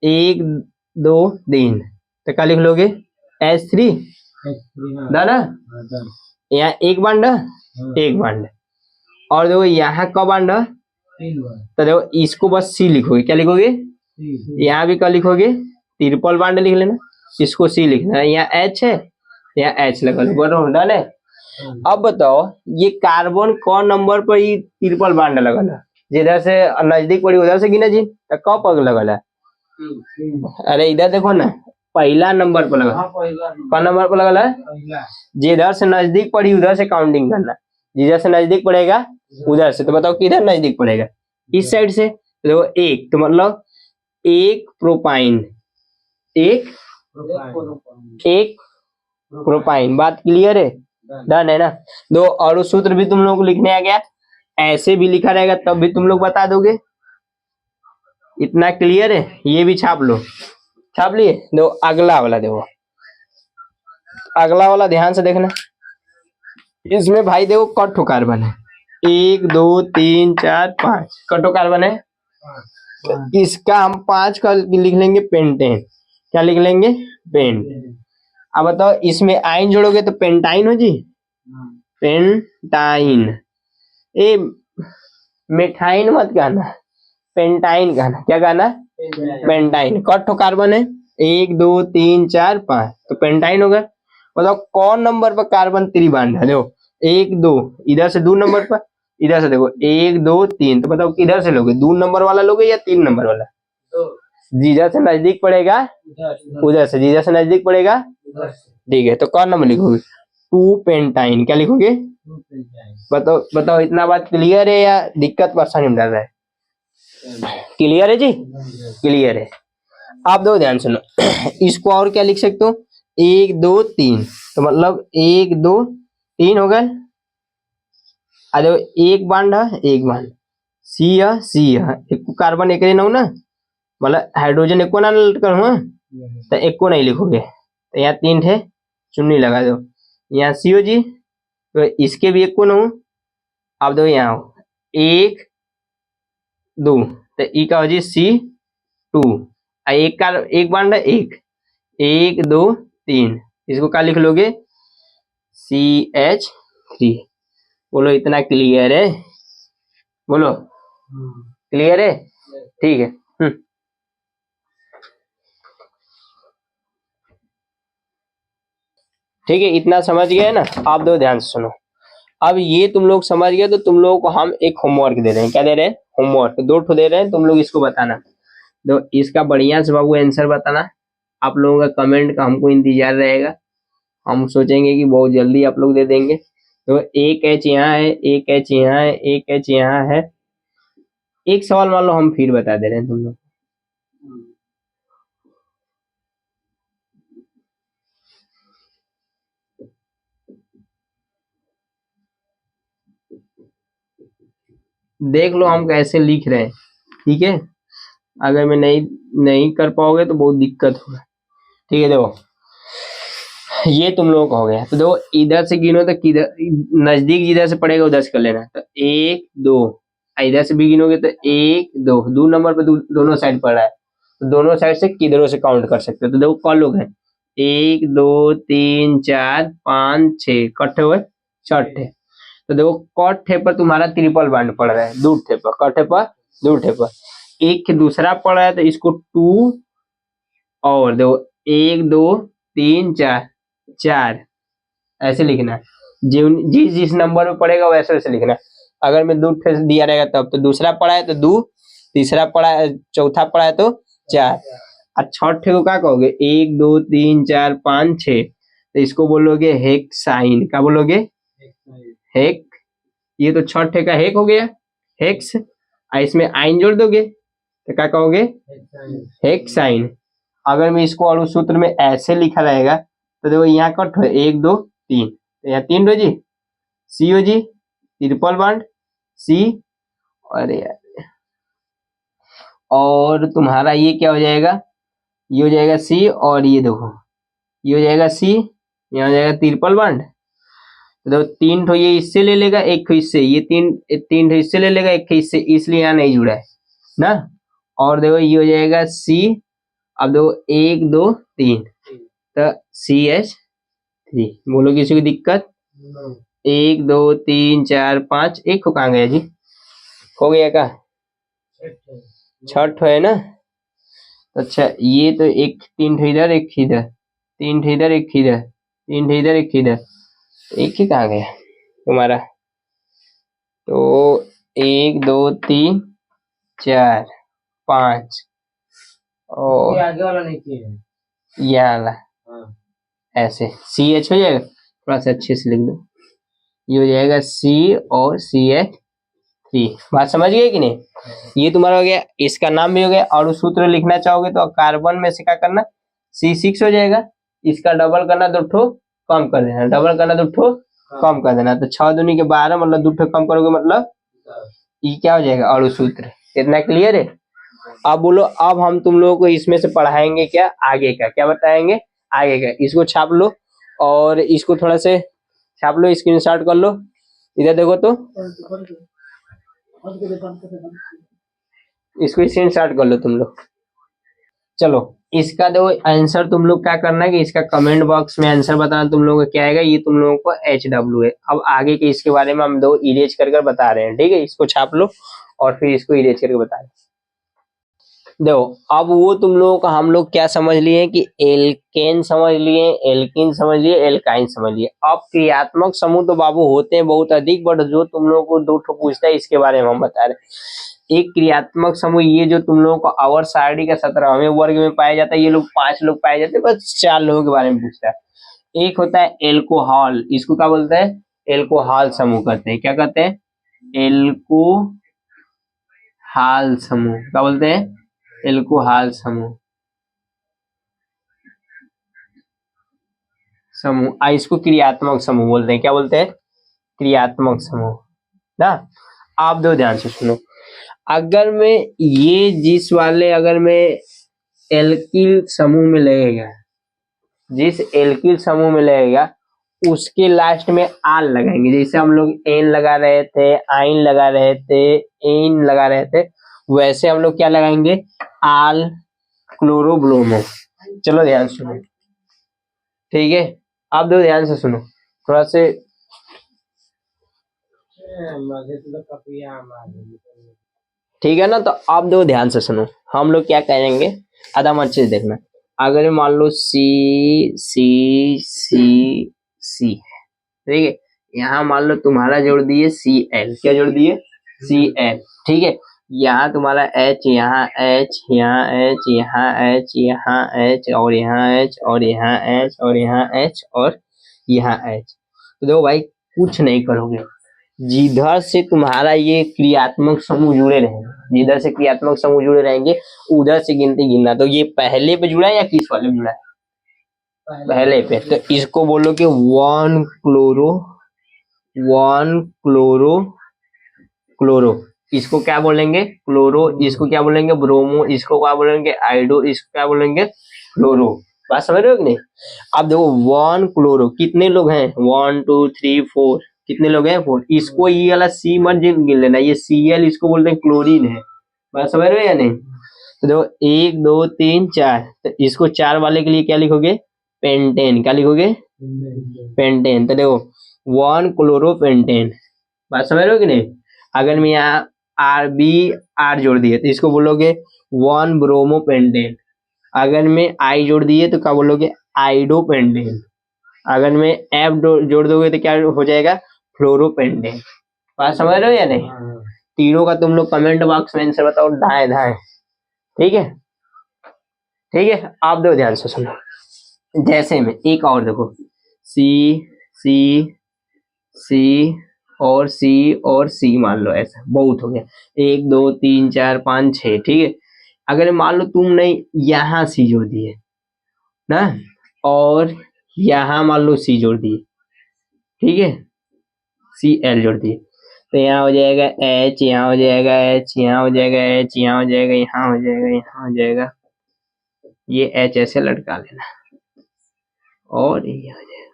1 2 3, तो क्या लिख लोगे, H3, ना यहाँ एक बॉन्ड, एक बॉन्ड। और देखो यहाँ का बॉन्ड, तो देखो इसको बस C लिखोगे। क्या लिखोगे, यहाँ भी क्या लिखोगे, ट्रिपल बॉन्ड लिख लेना, इसको C लिखना है। यहाँ H है, यहाँ H लगा लो, बराबर, डन है। अब बताओ ये कार्बन कौन नंबर पर ये ट्रिपल बॉन्ड लगल है, जिधर से नजदीक पड़ी उधर से गिना जी, तो कब पग लगल है, अरे इधर देखो ना, पहला नंबर पर लगा, कौन नंबर पर लगल है, जिधर से नजदीक पड़ी उधर से काउंटिंग करना, जिधर से नजदीक पड़ेगा उधर से। तो बताओ किधर नजदीक पड़ेगा, इस साइड से। तो देखो 1, तो मतलब 1 प्रोपाइन, एक प्रोपाइन। बात क्लियर है, डन है ना। दो और सूत्र भी तुम लोग को लिखने आ गया, ऐसे भी लिखा रहेगा तब भी तुम लोग बता दोगे। इतना क्लियर है, ये भी छाप लो, छाप लिए। दो अगला वाला देखो, अगला वाला ध्यान से देखना। इसमें भाई देखो कटो कार्बन है, 1 2 3 4 5 कटो कार्बन है। इसका हम 5 का लिख लेंगे पेंटेन। क्या लिख लेंगे? पेंट। अब बताओ इसमें आइन जोड़ोगे तो पेंटाइन हो जी, पेंटाइन। ए मिठाइन मत कहना, पेंटाइन कहना। क्या कहना? पेंटाइन। कौन कार्बन है? 1 2 3 4 5, तो पेंटाइन होगा। बताओ कौन नंबर पर कार्बन त्रिबॉन्ड है? देखो 1 2, इधर से 2 नंबर पर, इधर से देखो 1 2 3, तो बताओ किधर से लोगे? 2 नंबर वाला लोगे या 3 नंबर वाला? जीजा से नजदीक पड़ेगा उधर से, जीजा से नजदीक पड़ेगा। ठीक है, तो कौन नंबर लिखोगे? 2 पेंटाइन। क्या लिखोगे? बताओ बताओ, इतना बात क्लियर है या दिक्कत परेशानी में डाल रहा है? क्लियर है जी? क्लियर है। आप दो ध्यान सुनो। इसको और क्या लिख सकते हो? 1 2 3, तो मतलब 1 2 3 हो गए। अरे एक बांड है, एक बांड सी है, सी है, एक कार्बन एक ना हो ना, मतलब हाइड्रोजन एको ना कर हुआ, तो एको नहीं लिखोगे, तो यहाँ 3 थे, चुन्नी लगा दो। यहाँ सी हो जी, तो इसके भी एको ना हो। अब दो यहाँ 1 2, तो ई का हो जी C2। एक का एक बांड है, एक 1 2 3, इसको क्या लिख लोगे? CH3। बोलो इतना क्लियर है? बोलो क्लियर है? ठीक है। ठीक है, इतना समझ गए ना? आप दो ध्यान से सुनो। अब ये तुम लोग समझ गए, तो तुम लोगों को हम एक होमवर्क दे रहे हैं। क्या दे रहे हैं? होमवर्क 2 ठो दे रहे हैं, तुम लोग इसको बताना। तो इसका बढ़िया से बाबू आंसर बताना। आप लोगों का कमेंट का हमको इंतजार रहेगा। हम सोचेंगे कि बहुत जल्दी आप लोग दे देंगे। तो एक एच यहाँ है, एक एच यहाँ है, एक एच यहाँ है। एक सवाल मान लो हम फिर बता दे रहे हैं तुम लोग। देख लो हम कैसे लिख रहे हैं, ठीक है? अगर मैं नहीं नहीं कर पाओगे तो बहुत दिक्कत होगा। ठीक है, देखो ये तुम लोगों का हो गया। तो देखो इधर से गिनो तो किधर नजदीक जिधर से पड़ेगा उधर से कर लेना। तो 1 2, इधर से भी गिनोगे तो 1 2, 2 नंबर पे दोनों साइड पड़ रहा है, तो दोनों साइड से किधरों से काउंट कर सकते हो। तो देखो कौन लोग हैं? 1 2 3 4 5 6, कट्ठे हुए चौथे। तो देखो कौठे पर तुम्हारा ट्रिपल बांड पड़ रहा है, दूठे पर, कट्ठे पर दूठे पर। एक के दूसरा पड़ रहा है, तो इसको 2, और देखो 1 2 3 4 4, ऐसे लिखना है। जिस जिस नंबर में पड़ेगा वैसे वैसे लिखना है। अगर मैं 2 दिया रहेगा तब, तो दूसरा पड़ा है तो 2, तीसरा पड़ा है, चौथा पड़ा है तो 4, और छठे को क्या कहोगे? 1 2 3 4 5 6, तो इसको बोलोगे हेक्साइन। क्या बोलोगे? हेक। ये तो छठे का हेक हो गया, हेक्स। इसमें आइन जोड़ दोगे तो क्या कहोगे? हेक्साइन। अगर मैं इसको अणु सूत्र में ऐसे लिखा रहेगा, तो देखो यहाँ कट हो 1 2 3, तो यहाँ 3 रो जी, सी हो जी, ट्रिपल बॉन्ड सी। अरे यार, और तुम्हारा ये क्या हो जाएगा? ये हो जाएगा सी, और ये देखो ये हो जाएगा सी, यहाँ हो जाएगा ट्रिपल बॉन्ड। तो देखो 3 ठो ये इससे ले लेगा, 1 ठो इससे, ये 3 ठो इससे ले लेगा, 1 ठो इससे, इसलिए यहाँ नहीं जुड़ा है ना। और देखो ये हो जाएगा सी। अब देखो 1 2 3, तो CH3। बोलो किसी को दिक्कत? 1 2 3 4 5, एक को कहाँ गया जी? हो गया का? छठ है ना? अच्छा ये तो एक 3 ठो इधर, एक इधर, 3 ठो इधर, एक इधर, 3 ठो इधर, एक इधर, एक ही कहाँ गया तुम्हारा? तो 1 2 3 4 5, और आगे वाला नहीं चाहिए, ये वाला ऐसे CH हो जाएगा। थोड़ा सा अच्छे से लिख दो, ये हो जाएगा C और CH3। बात समझ गए कि नहीं? ये तुम्हारा हो गया, इसका नाम भी हो गया। और सूत्र लिखना चाहोगे तो कार्बन में से क्या करना? C6 हो जाएगा। इसका डबल करना, 2 ठो कम कर देना, डबल करना 2 ठो कम कर देना, तो 6 दूनी के 12, मतलब 2 ठो कम करोगे मतलब ये क्या हो जाएगा? अणु सूत्र। इतना क्लियर है? अब बोलो, अब हम तुम लोगों को इसमें से पढ़ाएंगे क्या आगे का? क्या बताएंगे आगे का? इसको छाप लो, और इसको थोड़ा से छाप लो, स्क्रीनशॉट कर लो। इधर देखो तो इसको स्क्रीनशॉट कर लो तुम लोग। चलो इसका दो आंसर तुम लोग क्या करना है कि इसका कमेंट बॉक्स में आंसर बताना तुम लोगों को क्या आएगा। ये तुम लोगों को HW है। अब आगे के इसके बारे में हम दो इरेज कर बता रहे हैं, ठीक है। इसको छाप लो और फिर इसको इरेज करके बता रहे हैं। देखो अब वो तुम लोगों का हम लोग क्या समझ लिए कि एल्केन समझ लिए, एल्किन समझ लिए, एल्काइन समझ लिए। अब क्रियात्मक समूह तो बाबू होते हैं बहुत अधिक, बट जो तुम लोगों को दो ठो पूछता है इसके बारे में हम बता रहे हैं। एक क्रियात्मक समूह ये जो तुम लोगों को आवर सारणी का 17वें वर्ग में पाया जाता है, ये लोग 5 लोग पाए जाते हैं, बस 4 लोगों के बारे में पूछता है। एक होता है एल्कोहल, इसको क्या बोलते हैं? एल्कोहल समूह कहते हैं। क्या कहते हैं? एल्कोहल समूह। क्या बोलते हैं? एल्कोहल समूह। इसको क्रियात्मक समूह बोलते हैं। क्या बोलते हैं? क्रियात्मक समूह ना। आप दो ध्यान से सुनो। अगर मैं ये जिस वाले अगर मैं एल्किल समूह में लगेगा, जिस एल्किल समूह में लगेगा उसके लास्ट में आल लगाएंगे। जैसे हम लोग एन लगा रहे थे, आइन लगा रहे थे, एन लगा रहे थे, वैसे हम लोग क्या लगाएंगे? आल क्लोरोब्रोमो। चलो ध्यान सुनो, ठीक है। आप दो ध्यान से सुनो थोड़ा से। ठीक है ना, तो आप दो ध्यान से सुनो। हम लोग क्या करेंगे, आधा मत चीज देखना। अगर मान लो सी सी सी सी, ठीक है। यहाँ मान लो तुम्हारा जोड़ दिए Cl। क्या जोड़ दिए? Cl, ठीक है। यहाँ तुम्हारा H, यहाँ H, यहाँ H, यहाँ H, यहाँ H और यहाँ H और यहाँ H और यहाँ H और यहाँ H। तो देखो भाई कुछ नहीं करोगे, जिधर से तुम्हारा ये क्रियात्मक समूह जुड़े रहेंगे, जिधर से क्रियात्मक समूह जुड़े रहेंगे उधर से गिनती गिनना। तो ये पहले पे जुड़ा है या किस वाले पे जुड़ा है? पहले पे। तो इसको बोलो कि 1 क्लोरो क्लोरो। इसको क्या बोलेंगे? क्लोरो। इसको क्या बोलेंगे? ब्रोमो। इसको क्या बोलेंगे? आइडो। इसको क्या बोलेंगे? फ्लोरो। बात समझ रहे हो कि नहीं? अब देखो 1 क्लोरो कितने लोग हैं? 1 2 3 4। कितने लोग हैं? 4। इसको ये वाला सी मत गिन लेना, ये Cl इसको बोलते हैं क्लोरीन है। बात समझ रहे हो या नहीं? तो देखो 1 2 3 4, तो इसको 4 वाले के लिए क्या लिखोगे? पेंटेन। क्या लिखोगे? पेंटेन। तो देखो 1 क्लोरोपेंटेन। बात समझ रहे हो कि नहीं? अगर मैं यहाँ आर जोड़ दिए तो इसको बोलोगे 1 ब्रोमोपेंटेन। अगर मैं आई जोड़ दिए तो क्या बोलोगे? आइडोपेंटेन। अगर मैं एफ जोड़ दोगे तो क्या हो जाएगा? फ्लोरोपेंटेन। बात समझ रहे हो या नहीं? तीनों का तुम लोग कमेंट बॉक्स में आंसर बताओ, दाएं दाएं। ठीक है, ठीक है। आप दो ध्यान से सुनो। जैसे में एक और देखो, सी सी सी और सी और सी मान लो, ऐसा बहुत हो गया। 1 2 3 4 5 6, ठीक है। अगर मान लो तुमने यहाँ सी जोड़ दिए ना, और यहाँ मान लो सी जोड़ दिए, ठीक है, Cl जोड़ दिए, तो यहाँ हो जाएगा H, यहाँ हो जाएगा H, यहाँ हो जाएगा H, यहाँ हो जाएगा, यहाँ हो जाएगा, यहाँ हो जाएगा। ये H ऐसे लटका लेना और ये हो जाएगा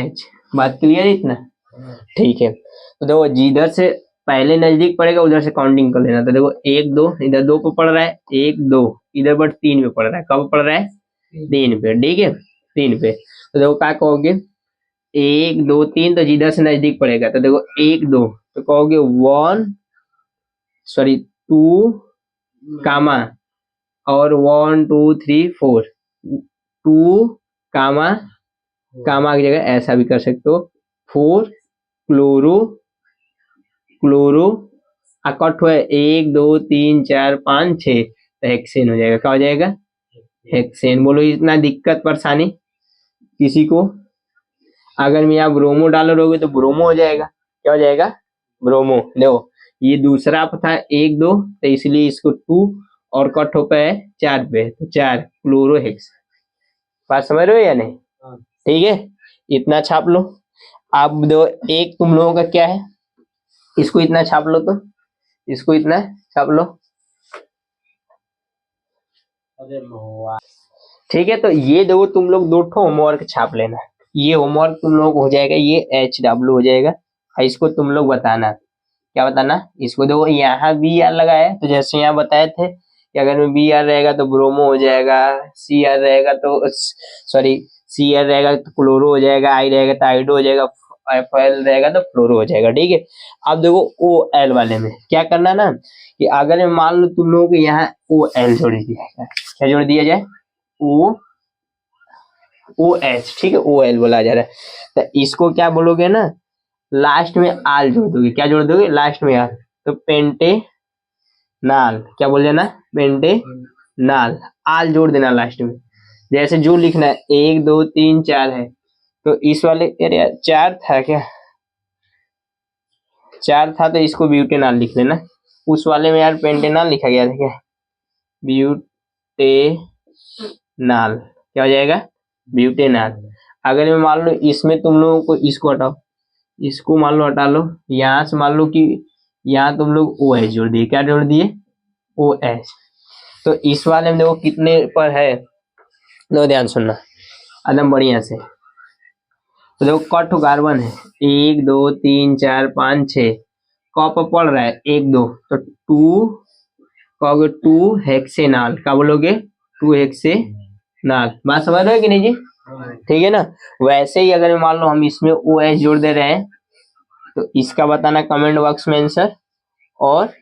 H। बात क्लियर है इतना? ठीक है। तो देखो जिधर से पहले नजदीक पड़ेगा उधर से काउंटिंग कर लेना। तो देखो 1 2, इधर 2 पे पड़ रहा है, 1 2, इधर बट 3 पे पड़ रहा है। कब पड़ रहा है? 3 पे, ठीक है, 3 पे। तो देखो क्या कहोगे? 1 2 3, तो जिधर से नजदीक पड़ेगा तो देखो 1 2, तो कहोगे 2 कामा और 1 2 3 4, 2 कामा कामा की जगह ऐसा भी कर सकते हो, 4 क्लोरो क्लोरो अकट हुआ 1 2 3 4 5 6, तो हेक्सेन हो जाएगा। क्या हो जाएगा? हेक्सेन। बोलो इतना दिक्कत परेशानी किसी को? अगर मैं यहाँ ब्रोमो डालोगे तो ब्रोमो हो जाएगा। क्या हो जाएगा? ब्रोमो। देखो ये दूसरा था 1 2, तो इसलिए इसको 2 और कट हो पे 4 पे, तो 4 क्लोरो हेक्स। बात समझ रहे हो या नहीं? ठीक है, इतना छाप लो। अब दो एक तुम लोगों का क्या है, इसको इतना छाप लो, तो इसको इतना छाप लो। ठीक है, तो ये दो तुम लोग 2 ठो होमवर्क छाप लेना। ये होमवर्क तुम लोग हो जाएगा, ये HW हो जाएगा। इसको तुम लोग बताना क्या बताना, इसको देखो यहाँ बी आर लगा है, तो जैसे यहाँ बताए थे कि अगर में बी आर रहेगा तो ब्रोमो हो जाएगा, सी आर रहेगा तो सॉरी सी आर रहेगा तो क्लोरो हो जाएगा, आई रहेगा तो आइडो हो जाएगा, एफ एल रहेगा तो फ्लोरो हो जाएगा। ठीक है, अब देखो ओ एल वाले में क्या करना ना कि अगर मान लो तुम लोगों को यहाँ ओ एल जोड़ दिया जाए, क्या जोड़ दिया जाए, ओ एच, ठीक है, ओ एल बोला जा रहा है, तो इसको क्या बोलोगे ना, लास्ट में आल जोड़ दोगे, क्या जोड़ दोगे लास्ट में आल, तो पेंटे नाल, क्या बोल देना, पेंटे नाल, आल जोड़ देना लास्ट में। जैसे जो लिखना है 1 2 3 4 है, तो इस वाले अरे यार 4 था क्या, 4 था तो इसको ब्यूटेनाल लिख लेना, उस वाले में यार पेंटेनाल लिखा गया था क्या, ब्यूटेनाल, क्या हो जाएगा, ब्यूटेनाल। अगर मैं मान लो इसमें तुम लोगों को इसको हटाओ, इसको मान लो हटा लो, यहाँ से मान लो कि यहाँ तुम लोग ओ एच जोड़ दिए, क्या जोड़ दिए, ओ एच, तो इस वाले में देखो कितने पर है, लो ध्यान सुनना एकदम बढ़िया से, तो देखो कट कार्बन है 1 2 3 4 5 6, क पर पड़ रहा है 1 2, तो 2 कहोगे 2 हेक्सेनाल, क्या बोलोगे 2 हेक्सेनाल, बात समझ रहे हो कि नहीं जी, ठीक है ना। वैसे ही अगर मान लो हम इसमें ओ एच जोड़ दे रहे हैं, तो इसका बताना कमेंट बॉक्स में आंसर, और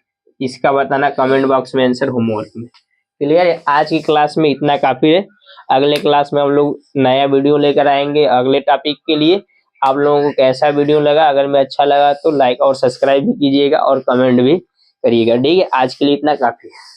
इसका बताना कमेंट बॉक्स में आंसर होमवर्क में। क्लियर है, आज की क्लास में इतना काफी है, अगले क्लास में हम लोग नया वीडियो लेकर आएंगे अगले टॉपिक के लिए। आप लोगों को कैसा वीडियो लगा, अगर मैं अच्छा लगा तो लाइक और सब्सक्राइब भी कीजिएगा और कमेंट भी करिएगा। ठीक है, आज के लिए इतना काफी है।